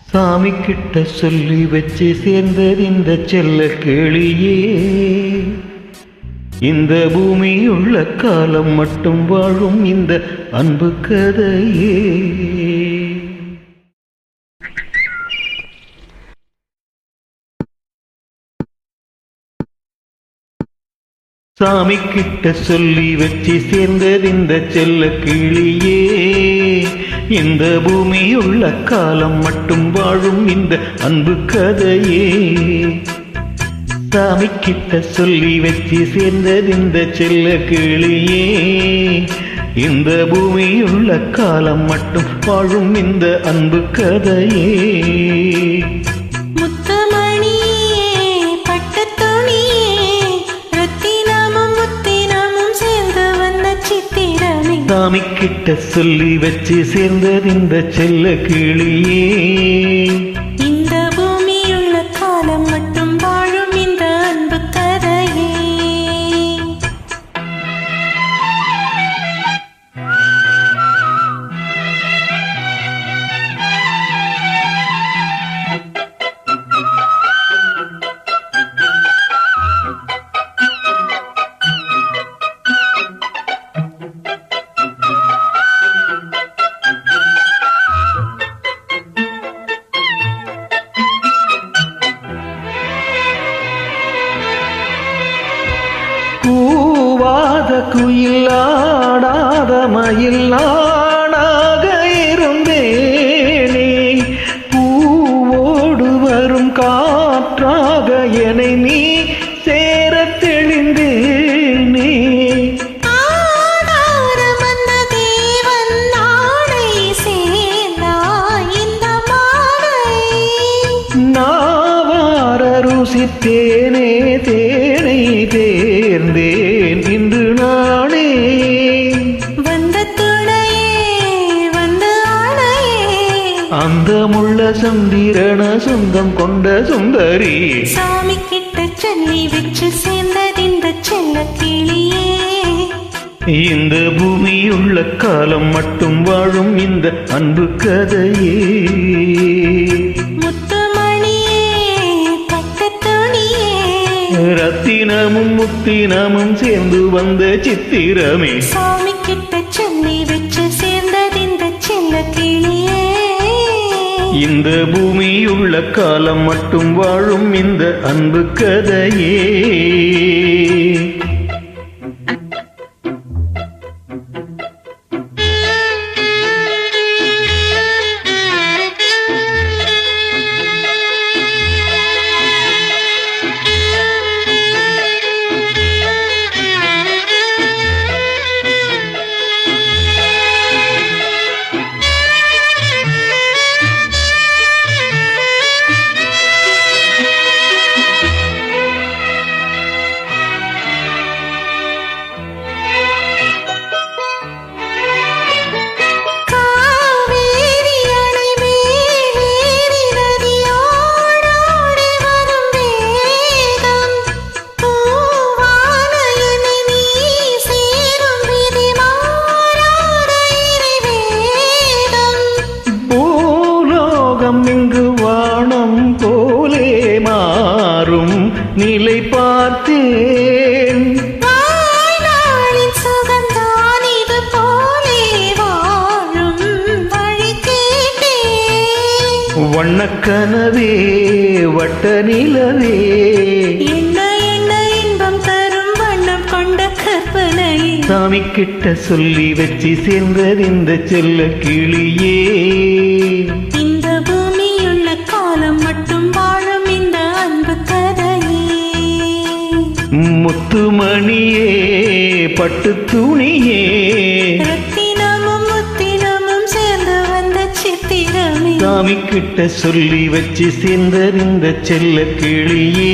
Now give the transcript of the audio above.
சாமி கிட்ட சொல்லி வச்சு சேர்ந்தது இந்த செல்ல கிளியே. இந்த பூமியுள்ள காலம் மட்டும் வாழும் இந்த அன்பு கதையே. சாமி கிட்ட சொல்லி வச்சு சேர்ந்தது இந்த செல்ல கிளியே. இந்த பூமியுள்ள காலம் மட்டும் வாழும் இந்த அன்பு கதையே. சாமி கிட்ட சொல்லி வச்சு சேர்ந்தது இந்த செல்ல கிளியே. இந்த பூமியுள்ள காலம் மட்டும் வாழும் இந்த அன்பு கதையே. சாமி கிட்ட சொல்லி வச்சு சேர்ந்தது இந்த செல்ல கிளியே. இந்த பூமியுள்ள காலம் மட்டும் வாழும் இந்த அன்பு கதையே. கூவாத குயிலாடாத மயிலாடாக இருந்தேனே. பூவோடு வரும் காற்றாக என்னை நீ சேர தெளிந்தேனே. நாவார ருசித்தேனே தேனை தேர்ந்தேன் இன்று நானே. வந்த துணையே வந்த ஆணையே அந்த முள்ள சந்திரன சொந்தம் கொண்ட சுந்தரி. சாமி கிட்ட சொல்லி வச்சு சேர்ந்தது இந்த செல்ல கிளியே. இந்த பூமியுள்ள காலம் மட்டும் வாழும் இந்த அன்பு கதையே. ரத்தினமும் முத்தினமும் சேர்ந்து வந்த சித்திரமே. சாமி கிட்ட சொல்லி வச்சு சேர்ந்தது இந்த செல்ல கிளியே. இந்த பூமியுள்ள காலம் மட்டும் வாழும் இந்த அன்பு கதையே. இங்கு வானம் போலே மாறும் நிலை பார்த்தேன். சுகந்தான் இது போலே வாழும் வழி கேட்டேன். வண்ணக்கனவே வட்ட நிலவே என்ன என்ன இன்பம் தரும் வண்ணம் கொண்ட கற்பனை. சாமி கிட்ட சொல்லி வச்சு சேர்ந்தது இந்த செல்ல கிளியே. இந்த பூமியுள்ள காலம் மட்டும் வாழும் இந்த அன்பு கதையே. முத்துமணியே பட்டு துணியே ரத்தினமும் முத்தினமும் சேர்ந்து வந்த சித்திரமே. சாமி கிட்ட சொல்லி வச்சு சேர்ந்தது இந்த செல்ல கிளியே.